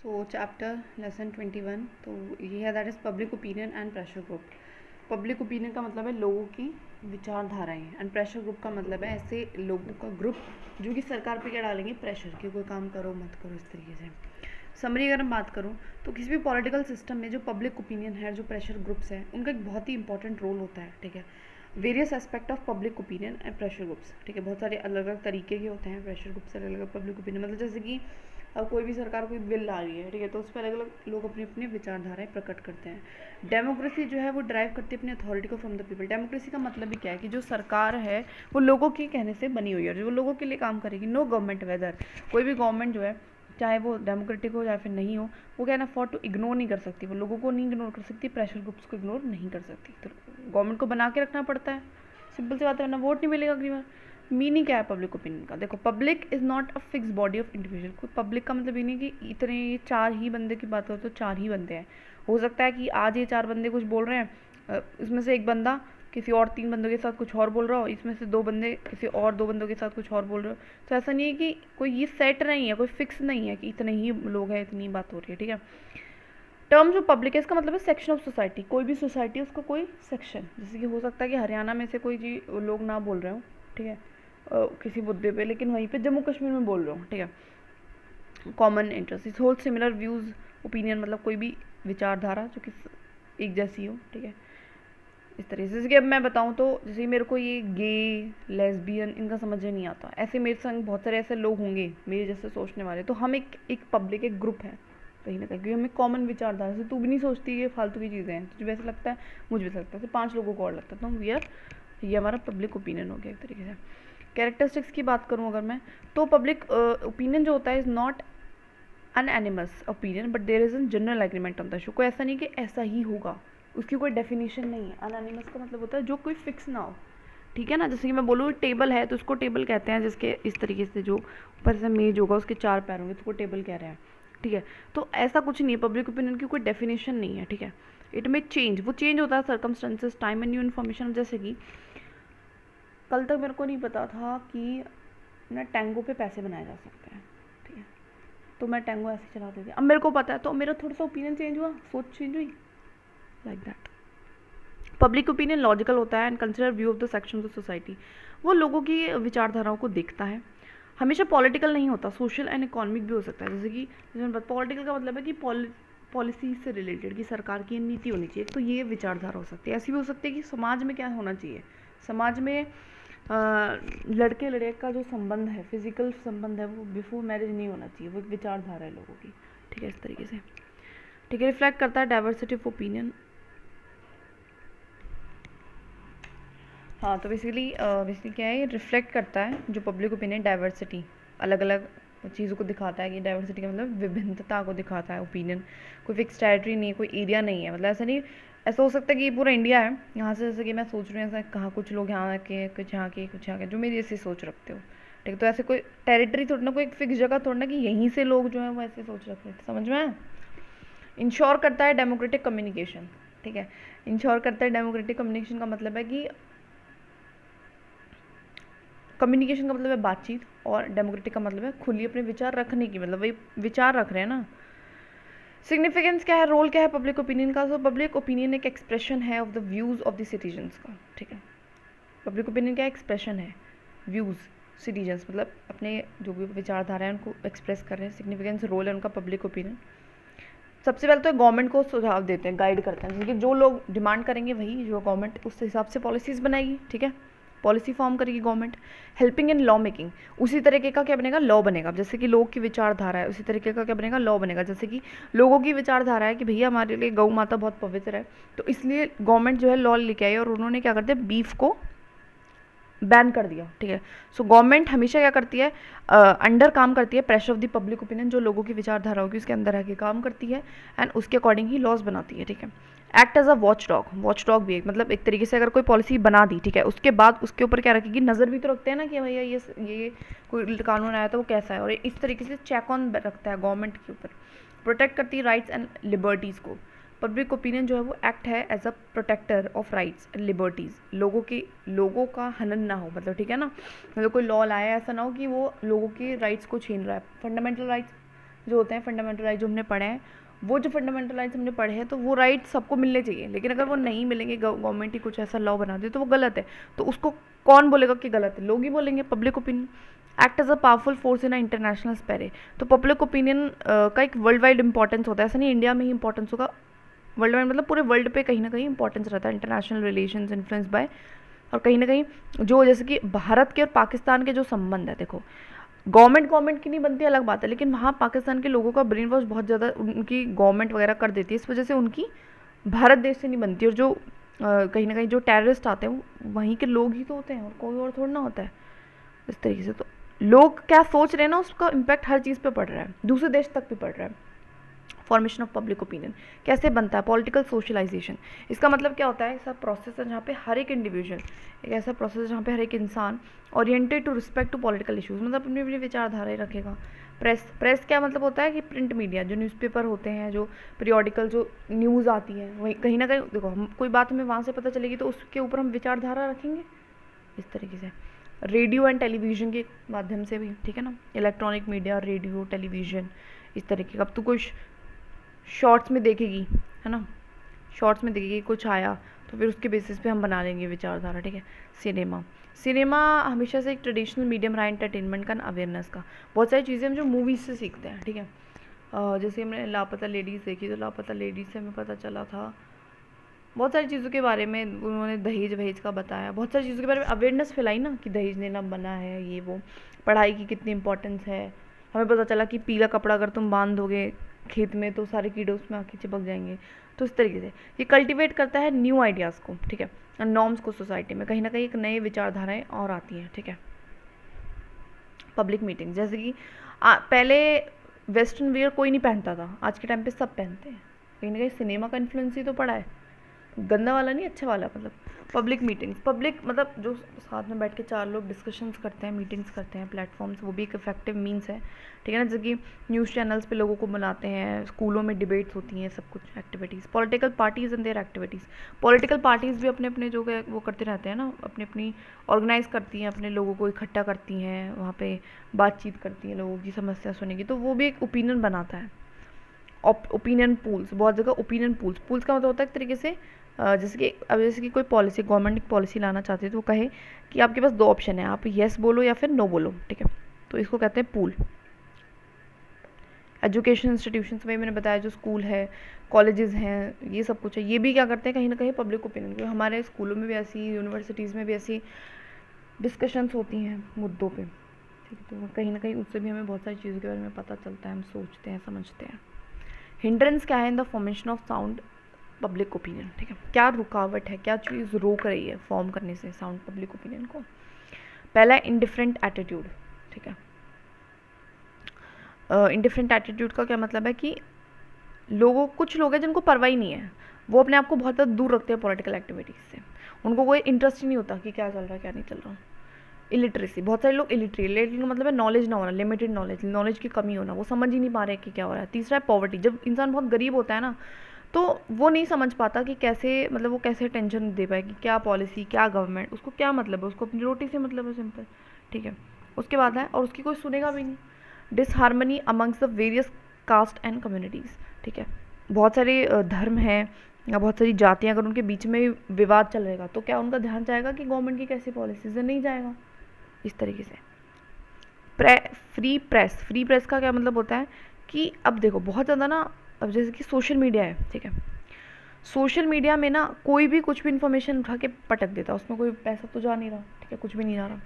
सो chapter lesson 21 तो ये है that is public opinion and pressure group. Public opinion का मतलब है लोगों की विचारधाराएं एंड प्रेशर ग्रुप का मतलब है ऐसे लोगों का ग्रुप जो कि सरकार पे क्या डालेंगे, प्रेशर कि कोई काम करो मत करो, इस तरीके से। समरी अगर मैं बात करूँ तो किसी भी पॉलिटिकल सिस्टम में जो पब्लिक ओपिनियन है, जो प्रेशर ग्रुप्स हैं, उनका एक बहुत ही इंपॉर्टेंट रोल होता है। ठीक है, various aspect of public opinion and pressure groups. ठीक है, बहुत सारे अलग अलग तरीके के होते हैं प्रेशर ग्रुप से, अलग अलग पब्लिक ओपिनियन। मतलब जैसे कि अब कोई भी सरकार कोई बिल ला रही है, ठीक है, तो उस पर अलग अलग लोग अपनी अपनी विचारधाराएं प्रकट करते हैं। डेमोक्रेसी जो है वो ड्राइव करती है अपनी अथॉरिटी को फ्रॉम द पीपल। डेमोक्रेसी का मतलब भी क्या है कि जो सरकार है वो लोगों के कहने से बनी हुई है, जो लोगों के लिए काम करेगी। नो गवर्नमेंट, वेदर कोई भी गवर्नमेंट जो है, चाहे वो डेमोक्रेटिक हो या फिर नहीं हो, वो कैन अफोर्ड टू इग्नोर नहीं कर सकती, वो लोगों को नहीं इग्नोर कर सकती, प्रेशर ग्रुप्स को इग्नोर नहीं कर सकती। तो गवर्नमेंट को बना के रखना पड़ता है, सिंपल सी बात है, वरना वोट नहीं मिलेगा अगली बार। मीनिंग क्या है पब्लिक ओपिनियन का? देखो, public is not a fix body of individual. कोई पब्लिक का मतलब ये नहीं कि इतने चार ही बंदे की बात करो तो चार ही बंदे हैं। हो सकता है कि आज ये चार बंदे कुछ बोल रहे हैं, इसमें से एक बंदा किसी और तीन बंदों के साथ कुछ और बोल रहा हो, इसमें से दो बंदे किसी और दो बंदों के साथ कुछ और बोल रहे हो। तो ऐसा नहीं है कि कोई ये सेट नहीं है, कोई फिक्स नहीं है कि इतने ही लोग हैं, इतनी बात हो रही है। ठीक है, टर्म जो पब्लिक है इसका मतलब है सेक्शन ऑफ सोसाइटी। कोई भी सोसाइटी है उसका कोई सेक्शन, जैसे कि हो सकता है कि हरियाणा में से कोई जी लोग ना बोल रहे हो, ठीक है, किसी मुद्दे पे, लेकिन वहीं पे जम्मू कश्मीर में बोल रहे हो। ठीक है, common interest is hold similar views opinion, मतलब कोई भी विचारधारा जो कि एक जैसी हो। ठीक है, इस तरीके से। जैसे कि अब मैं बताऊं तो जैसे मेरे को ये गे, लेस्बियन, इनका समझ में नहीं आता, ऐसे मेरे संग बहुत सारे ऐसे लोग होंगे मेरे जैसे सोचने वाले, तो हम एक पब्लिक, एक ग्रुप है कहीं ना कहीं, क्योंकि हमें कॉमन विचारधारा से, तू भी नहीं सोचती ये फालतू की चीज़ें हैं, तुझे वैसे लगता है, मुझे वैसे लगता है, तो पांच लोगों को और लगता है, तो हम वी आर, ये हमारा पब्लिक ओपिनियन हो गया एक तरीके से। कैरेक्टरिस्टिक्स की बात करूँ अगर मैं, तो पब्लिक ओपिनियन जो होता है is not unanimous opinion but there is an general agreement on the issue. कोई ऐसा नहीं कि ऐसा ही होगा, उसकी कोई डेफिनेशन नहीं है। अनएनिमस का मतलब होता है जो कोई फिक्स ना हो। ठीक है ना, जैसे कि मैं बोलूँ टेबल है तो उसको टेबल कहते हैं, जिसके इस तरीके से जो ऊपर से मेज होगा उसके चार पैर होंगे तो उसको टेबल कह रहे हैं। ठीक है, तो ऐसा कुछ नहीं है, पब्लिक ओपिनियन की कोई डेफिनेशन नहीं है। ठीक है, इट में चेंज, वो चेंज होता है circumstances, time and new information. जैसे कि कल तक मेरे को नहीं पता था कि ना टैंगो पे पैसे बनाए जा सकते हैं, ठीक है, तो मैं टैंगो ऐसे चलाती थी, अब मेरे को पता है तो मेरा थोड़ा सा ओपिनियन चेंज हुआ, सोच चेंज हुई, like that. Public opinion logical होता है and consider view of the section of society, वो लोगों की विचारधाराओं को देखता है। हमेशा पॉलिटिकल नहीं होता, सोशल एंड इकोनॉमिक भी हो सकता है। जैसे कि पॉलिटिकल का मतलब है कि पॉलिसी से रिलेटेड, कि सरकार की नीति होनी चाहिए, तो ये विचारधारा हो सकती है। ऐसी भी हो सकती है कि समाज में क्या होना चाहिए, समाज में लड़के लड़के का जो संबंध है, फिजिकल संबंध है, वो बिफोर मैरिज नहीं होना चाहिए, वो एक विचारधारा है लोगों की। ठीक है, इस तरीके से। ठीक है, रिफ्लेक्ट करता है डाइवर्सिटी ऑफ ओपिनियन। हाँ, तो बेसिकली क्या है, ये रिफ्लेक्ट करता है जो पब्लिक ओपिनियन, डाइवर्सिटी, अलग अलग चीज़ों को दिखाता है। कि डाइवर्सिटी का मतलब विभिन्नता को दिखाता है ओपिनियन। कोई फिक्स टेरिटरी नहीं है, कोई एरिया नहीं है, मतलब ऐसा नहीं, ऐसा हो सकता है कि ये पूरा इंडिया है, यहाँ से जैसे कि मैं सोच रही हूँ ऐसा, कहाँ कुछ लोग यहाँ के, कुछ यहाँ के, कुछ यहाँ के, जो मेरी ऐसी सोच रखते हो। ठीक है, तो ऐसे कोई टेरिटरी थोड़ा ना, कोई फिक्स जगह थोड़ा ना कि यहीं से लोग जो है वो ऐसे सोच रखते हैं, समझ में आया? इंश्योर करता है डेमोक्रेटिक कम्युनिकेशन। ठीक है, इंश्योर करता है डेमोक्रेटिक कम्युनिकेशन का मतलब है कि कम्युनिकेशन का मतलब है बातचीत, और डेमोक्रेटिक का मतलब है खुली अपने विचार रखने की, मतलब वही विचार रख रहे हैं ना। सिग्निफिकेंस क्या है, रोल क्या है पब्लिक ओपिनियन का? तो पब्लिक ओपिनियन एक एक्सप्रेशन है of the views of the citizens का। ठीक है, पब्लिक ओपिनियन क्या एक्सप्रेशन है, व्यूज़, सिटीजन्स मतलब अपने जो भी विचारधारा है उनको एक्सप्रेस कर रहे हैं। सिग्निफिकेंस रोल है उनका पब्लिक ओपिनियन। सबसे पहले तो गवर्नमेंट को सुझाव देते हैं, गाइड करते हैं, क्योंकि जो लोग डिमांड करेंगे वही जो गवर्नमेंट उस हिसाब से पॉलिसीज़ बनाएगी। ठीक है, पॉलिसी फॉर्म करेगी government. Helping in law making, उसी तरीके का क्या बनेगा, लॉ बनेगा। जैसे कि लोग की विचारधारा है, उसी तरीके का क्या बनेगा, लॉ बनेगा। जैसे कि लोगों की विचारधारा है कि भैया हमारे लिए गौ माता बहुत पवित्र है, तो इसलिए गवर्नमेंट जो है लॉ लेके आई और उन्होंने क्या कर दिया, बीफ को बैन कर दिया। ठीक है, सो गवर्नमेंट हमेशा क्या करती है, अंडर काम करती है pressure of the public opinion, जो लोगों की विचारधारा होगी उसके अंदर आके काम करती है एंड उसके अकॉर्डिंग ही लॉज बनाती है। ठीक है, act as a watchdog भी एक, मतलब एक तरीके से अगर कोई पॉलिसी बना दी, ठीक है, उसके बाद उसके ऊपर क्या रखेगी, नज़र भी तो रखते हैं ना कि भैया ये कोई कानून आया था वो कैसा है, और इस तरीके से चेक ऑन रखता है गवर्नमेंट के ऊपर। प्रोटेक्ट करती है राइट्स एंड लिबर्टीज़ को। पब्लिक ओपिनियन जो है वो एक्ट है as a protector of rights and liberties, लोगों का हनन ना हो, मतलब ठीक है ना, मतलब कोई लॉ लाया ऐसा ना हो कि वो लोगों के राइट्स को छीन रहा है। फंडामेंटल राइट्स जो होते हैं फंडामेंटल राइट जो हमने पढ़े हैं, वो जो फंडामेंटल राइट्स हमने पढ़े हैं तो वो राइट सबको मिलने चाहिए, लेकिन अगर वो नहीं मिलेंगे, गवर्नमेंट ही कुछ ऐसा लॉ बना दे तो वो गलत है। तो उसको कौन बोलेगा कि गलत है? लोग ही बोलेंगे, public opinion. Act as a powerful force in a international sphere. तो पब्लिक ओपिनियन का एक वर्ल्ड वाइड इंपॉर्टेंस होता है, ऐसा नहीं इंडिया में ही इंपॉर्टेंस होगा, वर्ल्ड वाइड मतलब पूरे वर्ल्ड पे कहीं ना कहीं इंपॉर्टेंस रहता है। इंटरनेशनल रिलेशंस इन्फ्लुएंस बाय, और कहीं ना कहीं जो जैसे कि भारत के और पाकिस्तान के जो संबंध है, देखो गवर्नमेंट की नहीं बनती अलग बात है, लेकिन वहाँ पाकिस्तान के लोगों का ब्रेन वॉश बहुत ज़्यादा उनकी गवर्नमेंट वगैरह कर देती है, इस वजह से उनकी भारत देश से नहीं बनती। और जो कहीं ना कहीं जो टेररिस्ट आते हैं वो वहीं के लोग ही तो होते हैं, और कोई और थोड़ा ना होता है इस तरीके से। तो लोग क्या सोच रहे हैं ना, उसका इम्पैक्ट हर चीज़ पे पड़ रहा है, दूसरे देश तक भी पड़ रहा है। फॉर्मेशन ऑफ पब्लिक ओपिनियन कैसे बनता है? Political socialisation. इसका मतलब क्या होता है? ऐसा प्रोसेस है जहाँ पे हर एक इंडिविजुअल, एक ऐसा प्रोसेस है जहाँ पे हर एक इंसान oriented to respect to political issues, मतलब अपनी अपनी विचारधाराएं रखेगा। प्रेस क्या मतलब होता है कि प्रिंट मीडिया, जो न्यूज़पेपर होते हैं, जो पीरियोडिकल जो न्यूज़ आती है, वही कहीं ना कहीं देखो हम कोई बात हमें वहाँ से पता चलेगी तो उसके ऊपर हम विचारधारा रखेंगे इस तरीके से। रेडियो एंड टेलीविज़न के माध्यम से भी, ठीक है ना, इलेक्ट्रॉनिक मीडिया, रेडियो, टेलीविज़न, इस तरीके का। अब तो कुछ शॉर्ट्स में देखेगी, है ना, शॉर्ट्स में देखेगी कुछ आया तो फिर उसके बेसिस पे हम बना लेंगे विचारधारा, ठीक है। सिनेमा हमेशा से एक ट्रेडिशनल मीडियम रहा एंटरटेनमेंट का, अवेयरनेस का। बहुत सारी चीज़ें हम जो मूवीज़ से सीखते हैं, ठीक है। जैसे हमने लापता लेडीज़ देखी, तो लापता लेडीज़ से हमें पता चला था बहुत सारी चीज़ों के बारे में, उन्होंने दहेज वहेज का बताया, बहुत सारी चीज़ों के बारे में अवेयरनेस फैलाई ना, कि दहेज लेना मना है, ये वो, पढ़ाई की कितनी इंपॉर्टेंस है। हमें पता चला कि पीला कपड़ा अगर तुम बांध दोगे खेत में तो सारे कीड़े उसमें आके चिपक जाएंगे। तो इस तरीके से ये कल्टिवेट करता है न्यू आइडियाज़ को, ठीक है, नॉर्म्स को सोसाइटी में, कहीं ना कहीं एक नए विचारधाराएँ और आती हैं, ठीक है। पब्लिक मीटिंग, जैसे कि पहले वेस्टर्न वियर कोई नहीं पहनता था, आज के टाइम पे सब पहनते हैं, कहीं ना कहीं सिनेमा का इन्फ्लुएंस ही तो पड़ा है, गंदा वाला नहीं, अच्छा वाला। मतलब पब्लिक मीटिंग्स, पब्लिक मतलब जो साथ में बैठ के चार लोग डिस्कशंस करते हैं, मीटिंग्स करते हैं, प्लेटफॉर्म्स, वो भी एक इफेक्टिव मीन्स है, ठीक है ना। जैसे कि न्यूज़ चैनल्स पे लोगों को बुलाते हैं, स्कूलों में डिबेट्स होती हैं, सब कुछ activities. Political parties and there activities, political parties भी अपने अपने जो है वो करते रहते हैं ना, अपनी अपनी ऑर्गेनाइज करती हैं, अपने लोगों को इकट्ठा करती हैं, वहाँ पे बातचीत करती हैं, लोगों की समस्या सुनेगी, तो वो भी एक ओपिनियन बनाता है। ओपिनियन पूल्स, बहुत जगह ओपिनियन पूल्स का मतलब होता है एक तरीके से जैसे कि कोई पॉलिसी, गवर्नमेंट एक पॉलिसी लाना चाहती है तो वो कहे कि आपके पास दो ऑप्शन है, आप येस बोलो या फिर नो बोलो, ठीक है, तो इसको कहते हैं पूल। एजुकेशन इंस्टीट्यूशंस में मैंने बताया, जो स्कूल है, कॉलेजेस हैं, ये सब कुछ है, ये भी क्या करते हैं कहीं ना कहीं पब्लिक ओपिनियन, क्योंकि हमारे स्कूलों में भी ऐसी, यूनिवर्सिटीज़ में भी ऐसी डिस्कशंस होती हैं मुद्दों पे, ठीक है, तो कहीं ना कहीं उससे भी हमें बहुत सारी चीज़ों के बारे में पता चलता है, हम सोचते हैं, समझते हैं। हिंड्रेंस क्या है in the formation of sound public opinion, ठीक है, क्या रुकावट है, क्या चीज़ रोक रही है फॉर्म करने से साउंड पब्लिक ओपिनियन को? पहला इंडिफरेंट एटीट्यूड, ठीक है। इंडिफरेंट एटीट्यूड का क्या मतलब है कि कुछ लोग हैं जिनको परवाह ही नहीं है, वो अपने आप को बहुत ज़्यादा दूर रखते हैं पॉलिटिकल एक्टिविटीज़ से, उनको कोई इंटरेस्ट ही नहीं होता कि क्या चल रहा है क्या नहीं चल रहा। इलिटरेसी, बहुत सारे लोग इलिटरेट का मतलब है नॉलेज ना होना, लिमिटेड नॉलेज की कमी होना, वो समझ ही नहीं पा रहे कि क्या हो रहा है। तीसरा है पॉवर्टी, जब इंसान बहुत गरीब होता है ना तो वो नहीं समझ पाता कि कैसे, मतलब वो कैसे टेंशन दे पाए कि क्या पॉलिसी, क्या गवर्नमेंट, उसको क्या मतलब है, उसको अपनी रोटी से मतलब है, सिंपल, ठीक है। उसके बाद है, और उसकी कोई सुनेगा भी नहीं, disharmony amongst the various caste and communities, ठीक है। बहुत सारे धर्म हैं या बहुत सारी जातियाँ, अगर उनके बीच में विवाद चल रहेगा तो क्या उनका ध्यान जाएगा कि गवर्नमेंट की कैसी पॉलिसीज़ है? नहीं जाएगा, इस तरीके से। फ्री प्रेस का क्या मतलब होता है कि अब देखो बहुत ज़्यादा ना, अब जैसे कि सोशल मीडिया है, ठीक है, सोशल मीडिया में ना कोई भी कुछ भी इन्फॉर्मेशन उठा के पटक देता है, उसमें कोई पैसा तो जा नहीं रहा, ठीक है, कुछ भी नहीं जा रहा।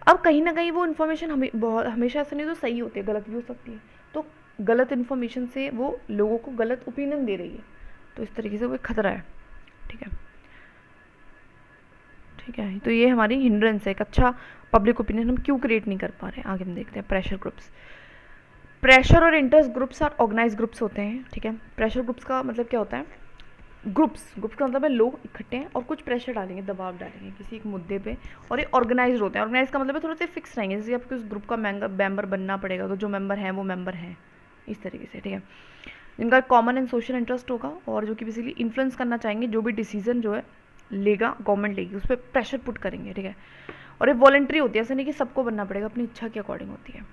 अब कहीं ना कहीं वो इन्फॉर्मेशन हमेशा ऐसा नहीं तो सही होती है, गलत भी हो सकती है, तो गलत इन्फॉर्मेशन से वो लोगों को गलत ओपिनियन दे रही है, तो इस तरीके से वो खतरा है, ठीक है, ठीक है। तो ये हमारी हिंड्रेंस है, एक अच्छा पब्लिक ओपिनियन हम क्यों क्रिएट नहीं कर पा रहे हैं, आगे हम देखते हैं। प्रेशर ग्रुप्स, प्रेशर और इंटरेस्ट ग्रुप्स और ऑर्गेनाइज ग्रुप्स होते हैं, ठीक है। प्रेशर ग्रुप्स का मतलब क्या होता है? ग्रुप्स का मतलब है लोग इकट्ठे हैं और कुछ प्रेशर डालेंगे, दबाव डालेंगे किसी एक मुद्दे पे, और ये ऑर्गेनाइज होते हैं। ऑर्गेनाइज का मतलब है थोड़े से फिक्स रहेंगे, जैसे आपको उस ग्रुप का मेंबर बनना पड़ेगा, तो जो मेंबर हैं वो मेंबर हैं, इस तरीके से, ठीक है। जिनका कॉमन एंड सोशल इंटरेस्ट होगा और जो कि बेसिकली इन्फ्लुएंस करना चाहेंगे, जो भी डिसीजन जो है लेगा गवर्नमेंट लेगी, उस पर प्रेशर पुट करेंगे, ठीक है। और ये वॉलंटरी होती है, ऐसा नहीं कि सबको बनना पड़ेगा, अपनी इच्छा के अकॉर्डिंग होती है।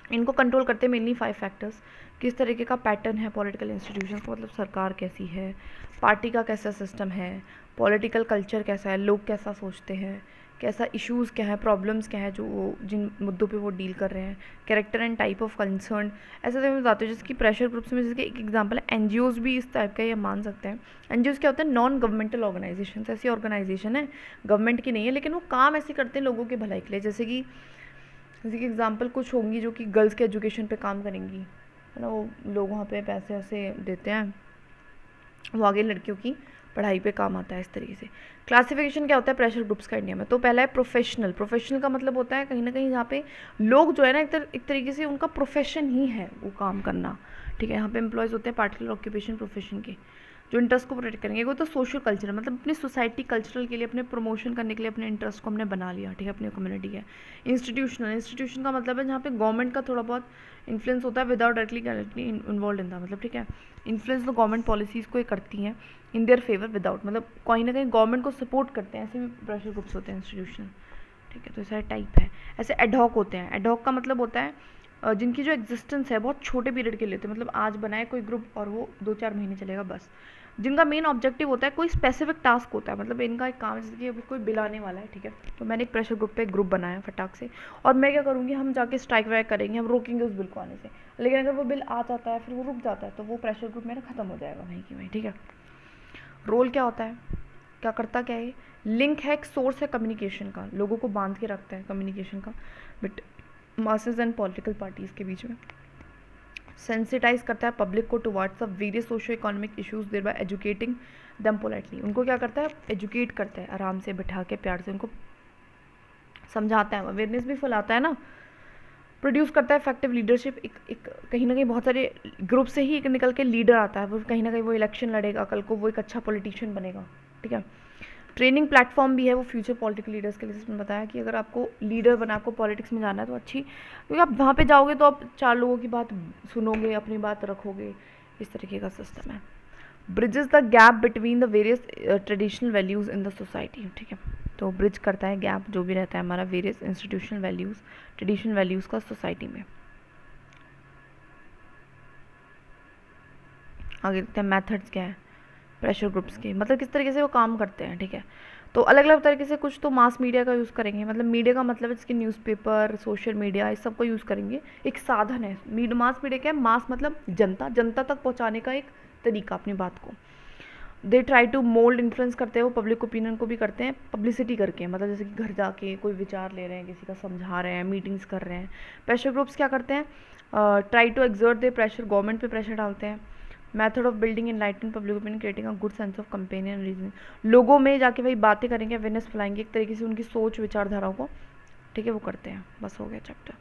इनको कंट्रोल करते हैं मेनली 5 फैक्टर्स। किस तरीके का पैटर्न है पॉलिटिकल इंस्टीट्यूशंस का, मतलब सरकार कैसी है, पार्टी का कैसा सिस्टम है, पॉलिटिकल कल्चर कैसा है, लोग कैसा सोचते हैं, कैसा इश्यूज़ क्या है, प्रॉब्लम्स क्या है जो जिन मुद्दों पे वो डील कर रहे हैं, character and type of concern, ऐसे तो मैं बताती हूँ। जिसकी प्रेशर ग्रुप्स में जैसे एक एग्जांपल है एनजीओज़ भी इस टाइप का ये मान सकते हैं। एनजीओज़ क्या होता है, नॉन गवर्नमेंटल ऑर्गेनाइजेशन, ऐसी ऑर्गेनाइजेशन है गवर्नमेंट की नहीं है लेकिन वो काम ऐसे करते हैं लोगों के भलाई के लिए। जैसे कि एग्जांपल कुछ होंगी जो कि गर्ल्स के एजुकेशन पे काम करेंगी, है ना, वो लोग वहाँ पे पैसे ऐसे देते हैं, वो आगे लड़कियों की पढ़ाई पे काम आता है इस तरीके से। क्लासिफिकेशन क्या होता है प्रेशर ग्रुप्स का इंडिया में, तो पहला है प्रोफेशनल। प्रोफेशनल का मतलब होता है कहीं ना कहीं जहाँ पे लोग जो है ना एक तरीके से उनका प्रोफेशन ही है वो काम करना, ठीक है। यहाँ पे एम्प्लॉयज़ होते हैं पार्टिकुलर ऑक्यूपेशन प्रोफेशन के, जो इंटरेस्ट को प्रोटेक्ट करेंगे। वो तो सोशल कल्चर मतलब अपनी सोसाइटी कल्चरल के लिए, अपने प्रमोशन करने के लिए अपने इंटरेस्ट को हमने बना लिया, ठीक है, अपनी कम्युनिटी के। इंस्टीट्यूशन का मतलब है जहाँ पे गवर्नमेंट का थोड़ा बहुत इन्फ्लुएंस होता है without directly involve in the, मतलब ठीक है, इन्फ्लुएंस तो गवर्नमेंट पॉलिसीज़ को ये करती हैं इन देयर फेवर विदाउट, मतलब कहीं ना कहीं गवर्नमेंट को सपोर्ट करते हैं, ऐसे भी प्रेशर ग्रुप्स होते हैं इंस्टीट्यूशन, ठीक है। तो ऐसा टाइप है। ऐसे एडहॉक होते हैं। एडहॉक का मतलब होता है जिनकी जो एग्जिस्टेंस है बहुत छोटे पीरियड के लिए होते हैं, मतलब आज बनाए कोई ग्रुप और वो 2-4 महीने चलेगा बस। जिनका मेन ऑब्जेक्टिव होता है कोई स्पेसिफिक टास्क होता है, मतलब इनका एक काम है, जैसे कि अभी कोई बिल आने वाला है, ठीक है, तो मैंने एक प्रेशर ग्रुप पे एक ग्रुप बनाया फटाक से, और मैं क्या करूँगी, हम जाके स्ट्राइक वाइक करेंगे, हम रोकेंगे उस बिल को आने से। लेकिन अगर वो बिल आ जाता है फिर वो रुक जाता है तो वो प्रेशर ग्रुप मेरा खत्म हो जाएगा वहीं की वहीं, ठीक है। रोल क्या होता है, क्या करता क्या है, लिंक है, एक सोर्स है कम्युनिकेशन का, लोगों को बांध के रखता है कम्युनिकेशन का but masses and political parties के बीच में। सेंसिटाइज करता है पब्लिक को towards the various socio economic issues thereby educating them politely. उनको क्या करता है, एजुकेट करता है, आराम से बिठा के प्यार से उनको समझाता है, अवेयरनेस भी फैलाता है ना। प्रोड्यूस करता है इफेक्टिव लीडरशिप। एक कहीं ना कहीं बहुत सारे ग्रुप से ही एक निकल के लीडर आता है, वो कहीं ना कहीं वो इलेक्शन लड़ेगा, कल को वो एक अच्छा पॉलिटिशियन बनेगा, ठीक है। ट्रेनिंग प्लेटफॉर्म भी है वो फ्यूचर पॉलिटिकल लीडर्स के लिए, जिसमें बताया कि अगर आपको लीडर बना, आपको पॉलिटिक्स में जाना है तो अच्छी, क्योंकि आप वहाँ पे जाओगे तो आप 4 लोगों की बात सुनोगे, अपनी बात रखोगे, इस तरीके का सिस्टम है। Bridges the gap between the various traditional values in the society, ठीक है। तो ब्रिज करता है गैप जो भी रहता है हमारा various institutional values, traditional values का सोसाइटी में। आगे देखते हैं मेथड्स क्या है प्रेशर ग्रुप्स के, मतलब किस तरीके से वो काम करते हैं, ठीक है। तो अलग अलग तरीके से, कुछ तो मास मीडिया का यूज़ करेंगे, मतलब मीडिया का मतलब इसके न्यूज़पेपर, सोशल मीडिया, इस सब को यूज़ करेंगे। एक साधन है मास मीडिया, क्या है, मास मतलब जनता, जनता तक पहुँचाने का एक तरीका अपनी बात को। They try to mould, influence करते हैं वो पब्लिक ओपिनियन को भी करते हैं पब्लिसिटी करके, मतलब जैसे कि घर जाके कोई विचार ले रहे हैं, किसी का समझा रहे हैं, मीटिंग्स कर रहे हैं। प्रेशर ग्रुप्स क्या करते हैं, try to exert the pressure, government पे प्रेशर डालते हैं। Method of building enlighten public opinion, creating a good sense of companion reasoning, लोगों में जाके वही बातें करेंगे, अवेयरनेस फैलाएंगे, एक तरीके से उनकी सोच विचारधाराओं को, ठीक है, वो करते हैं। बस हो गया चैप्टर।